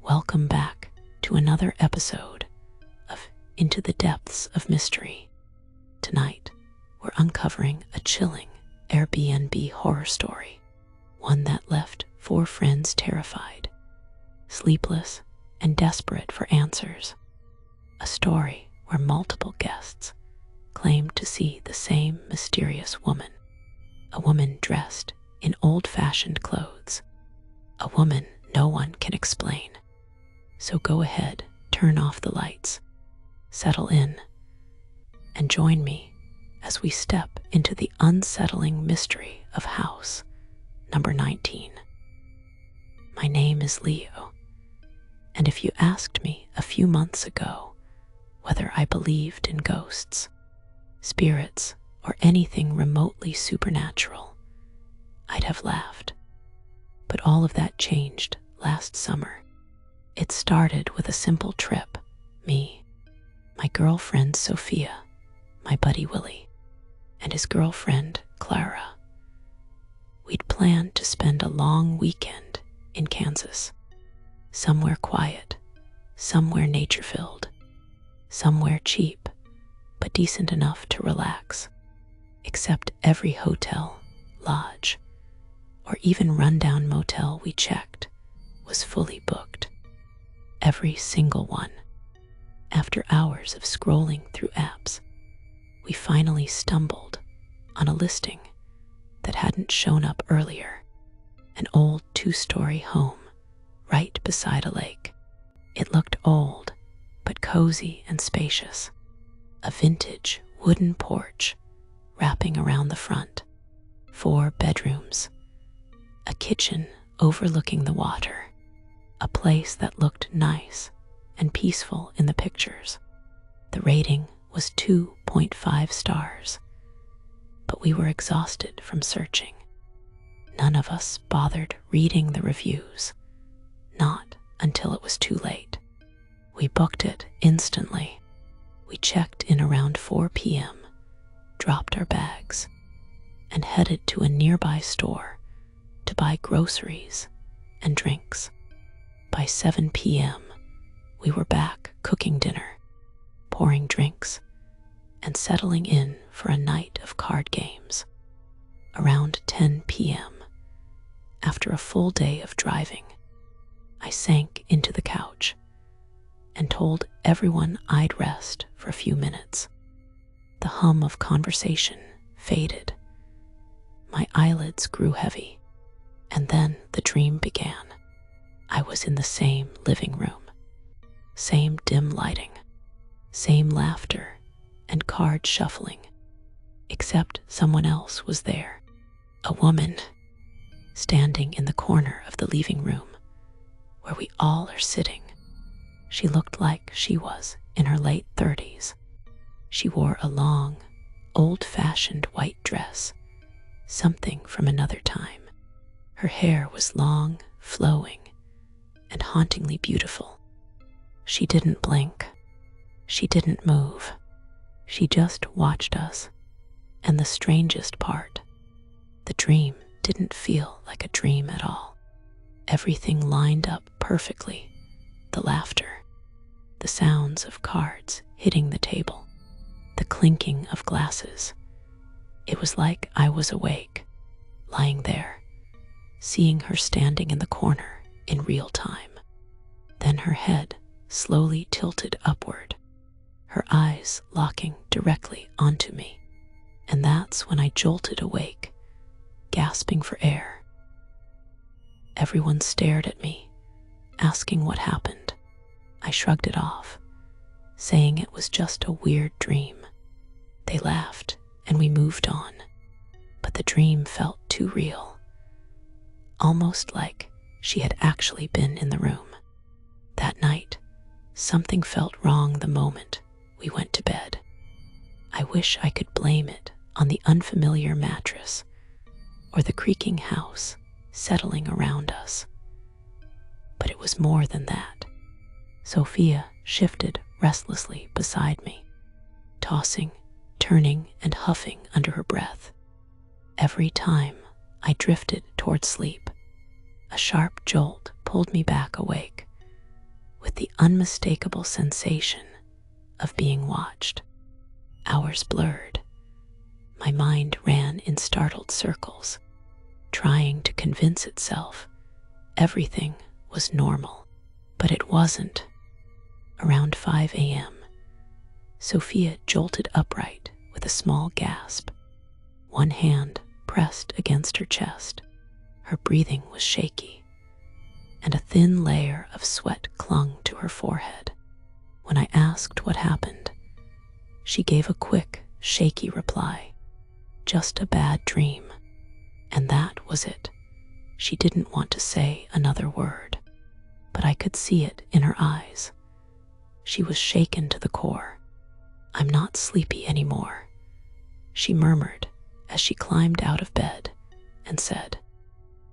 Welcome back to another episode of Into the Depths of Mystery. Tonight, we're uncovering a chilling Airbnb horror story, one that left 4 friends terrified, sleepless, and desperate for answers. A story where multiple guests claimed to see the same mysterious woman, a woman dressed in old-fashioned clothes, a woman no one can explain. So go ahead, turn off the lights, settle in, and join me as we step into the unsettling mystery of house number 19. My name is Leo, and if you asked me a few months ago whether I believed in ghosts, spirits, or anything remotely supernatural, I'd have laughed. But all of that changed last summer. It started with a simple trip. Me, my girlfriend Sophia, my buddy Willie, and his girlfriend Clara. We'd planned to spend a long weekend in Kansas. Somewhere quiet, somewhere nature-filled, somewhere cheap, but decent enough to relax. Except every hotel, lodge, or even rundown motel we checked was fully booked. Every single one. After hours of scrolling through apps, we finally stumbled on a listing that hadn't shown up earlier. An old 2-story home right beside a lake. It looked old, but cozy and spacious. A vintage wooden porch wrapping around the front. 4 bedrooms. A kitchen overlooking the water. A place that looked nice and peaceful in the pictures. The rating was 2.5 stars, but we were exhausted from searching. None of us bothered reading the reviews, not until it was too late. We booked it instantly. We checked in around 4 p.m., dropped our bags, and headed to a nearby store to buy groceries and drinks. By 7 p.m., we were back cooking dinner, pouring drinks, and settling in for a night of card games. Around 10 p.m., after a full day of driving, I sank into the couch and told everyone I'd rest for a few minutes. The hum of conversation faded. My eyelids grew heavy, and then the dream began. I was in the same living room, same dim lighting, same laughter and card shuffling, except someone else was there. A woman, standing in the corner of the living room where we all are sitting. She looked like she was in her late 30s. She wore a long, old-fashioned white dress, something from another time. Her hair was long, flowing, and hauntingly beautiful. She didn't blink. She didn't move. She just watched us. And the strangest part, the dream didn't feel like a dream at all. Everything lined up perfectly. The laughter, the sounds of cards hitting the table, the clinking of glasses. It was like I was awake, lying there, seeing her standing in the corner in real time. Then her head slowly tilted upward, her eyes locking directly onto me. And that's when I jolted awake, gasping for air. Everyone stared at me, asking what happened. I shrugged it off, saying it was just a weird dream. They laughed and we moved on, but the dream felt too real, almost like she had actually been in the room. That night, something felt wrong the moment we went to bed. I wish I could blame it on the unfamiliar mattress or the creaking house settling around us. But it was more than that. Sophia shifted restlessly beside me, tossing, turning, and huffing under her breath. Every time I drifted toward sleep, a sharp jolt pulled me back awake, the unmistakable sensation of being watched. Hours blurred. My mind ran in startled circles, trying to convince itself everything was normal. But it wasn't. Around 5 a.m., Sophia jolted upright with a small gasp. One hand pressed against her chest. Her breathing was shaky, and a thin layer of sweat clung to her forehead. When I asked what happened, she gave a quick, shaky reply. Just a bad dream. And that was it. She didn't want to say another word, but I could see it in her eyes. She was shaken to the core. I'm not sleepy anymore, she murmured as she climbed out of bed and said,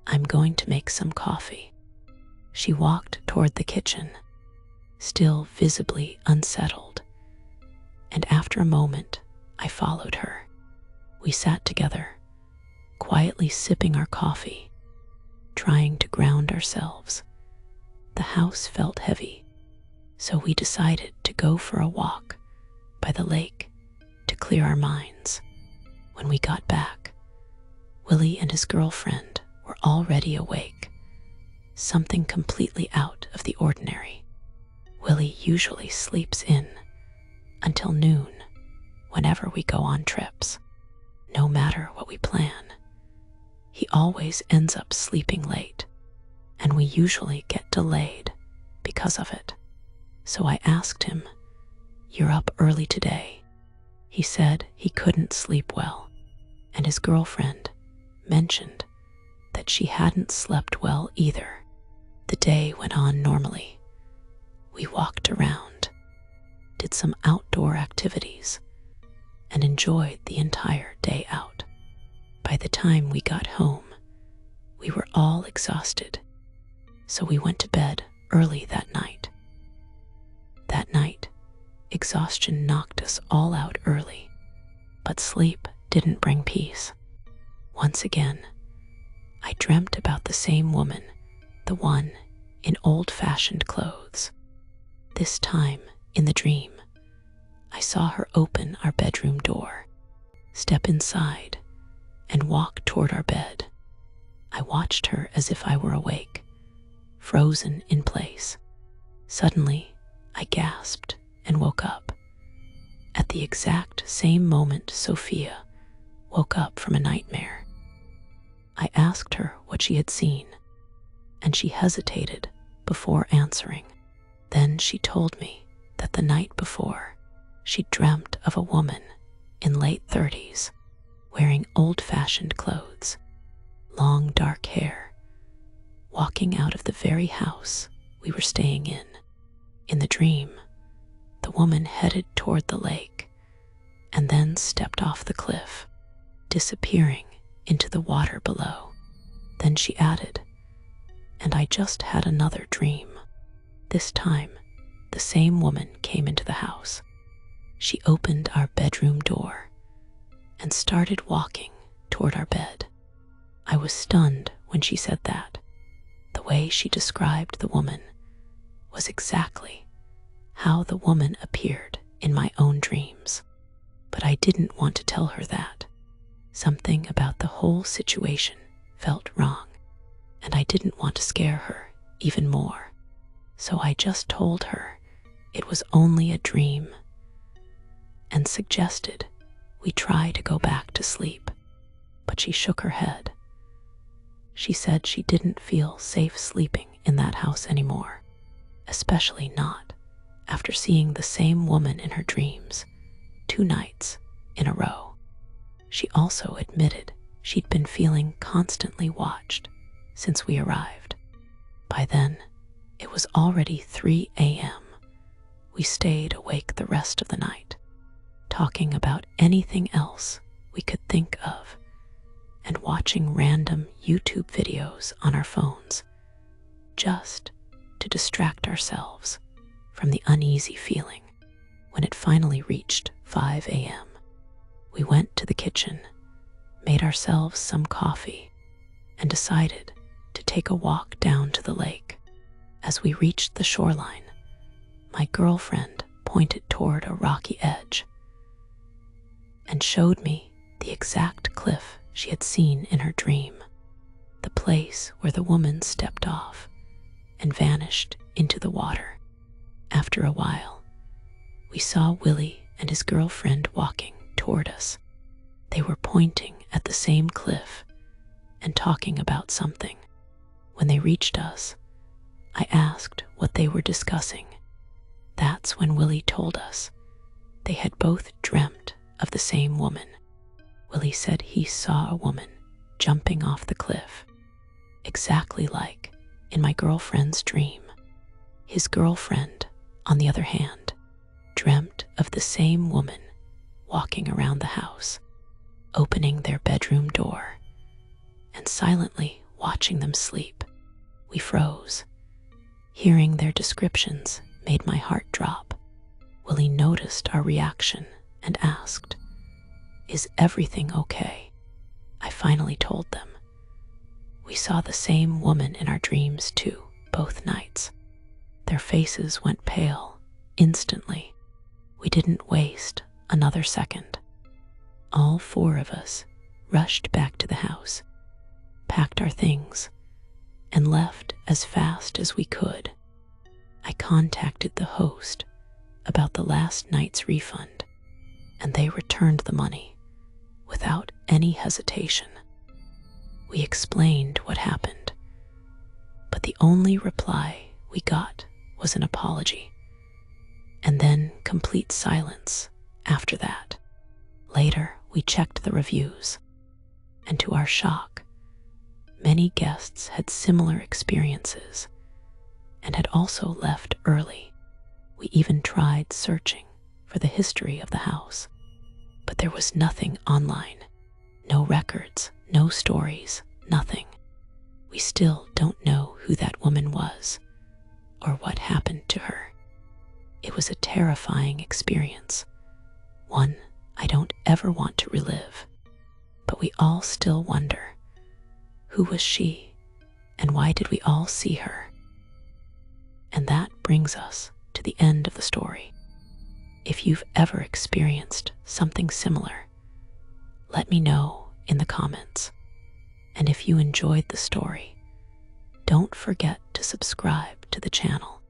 I'm going to make some coffee. She walked toward the kitchen, still visibly unsettled, and after a moment, I followed her. We sat together, quietly sipping our coffee, trying to ground ourselves. The house felt heavy, so we decided to go for a walk by the lake to clear our minds. When we got back, Willie and his girlfriend were already awake, something completely out of the ordinary. Willie usually sleeps in until noon whenever we go on trips. No matter what we plan, he always ends up sleeping late, and we usually get delayed because of it. So I asked him, You're up early today. He said he couldn't sleep well, and his girlfriend mentioned that she hadn't slept well either. The day went on normally. We walked around, did some outdoor activities, and enjoyed the entire day out. By the time we got home, we were all exhausted, so we went to bed early that night. That night, exhaustion knocked us all out early, but sleep didn't bring peace. Once again, I dreamt about the same woman, the one in old-fashioned clothes. This time, in the dream, I saw her open our bedroom door, step inside, and walk toward our bed. I watched her as if I were awake, frozen in place. Suddenly, I gasped and woke up. At the exact same moment, Sophia woke up from a nightmare. I asked her what she had seen, and she hesitated before answering. Then she told me that the night before, she dreamt of a woman in late 30s, wearing old-fashioned clothes, long dark hair, walking out of the very house we were staying in. In the dream, the woman headed toward the lake and then stepped off the cliff, disappearing into the water below. Then she added, and I just had another dream. This time, the same woman came into the house. She opened our bedroom door and started walking toward our bed. I was stunned when she said that. The way she described the woman was exactly how the woman appeared in my own dreams. But I didn't want to tell her that. Something about the whole situation felt wrong, and I didn't want to scare her even more. So I just told her it was only a dream and suggested we try to go back to sleep. But she shook her head. She said she didn't feel safe sleeping in that house anymore, especially not after seeing the same woman in her dreams 2 nights in a row. She also admitted she'd been feeling constantly watched since we arrived. By then, it was already 3 a.m. We stayed awake the rest of the night, talking about anything else we could think of and watching random YouTube videos on our phones, just to distract ourselves from the uneasy feeling. When it finally reached 5 a.m., we went to the kitchen, made ourselves some coffee, and decided to take a walk down to the lake. As we reached the shoreline, My girlfriend pointed toward a rocky edge and showed me the exact cliff she had seen in her dream, the place where the woman stepped off and vanished into the water. After a while, we saw Willie and his girlfriend walking toward us. They were pointing at the same cliff and talking about something. When they reached us, I asked what they were discussing. That's when Willie told us they had both dreamt of the same woman. Willie said he saw a woman jumping off the cliff, exactly like in my girlfriend's dream. His girlfriend, on the other hand, dreamt of the same woman walking around the house, opening their bedroom door and silently watching them sleep. We froze. Hearing their descriptions made my heart drop. Willie noticed our reaction and asked, "Is everything okay?" I finally told them. We saw the same woman in our dreams too, both nights. Their faces went pale instantly. We didn't waste another second. All four of us rushed back to the house, packed our things, and left as fast as we could. I contacted the host about the last night's refund, and they returned the money without any hesitation. We explained what happened, but the only reply we got was an apology, and then complete silence after that. Later, we checked the reviews, and to our shock, many guests had similar experiences and had also left early. We even tried searching for the history of the house, but there was nothing online. No records, no stories, nothing. We still don't know who that woman was or what happened to her. It was a terrifying experience, one I don't ever want to relive, but we all still wonder, who was she and why did we all see her? And that brings us to the end of the story. If you've ever experienced something similar, let me know in the comments. And if you enjoyed the story, don't forget to subscribe to the channel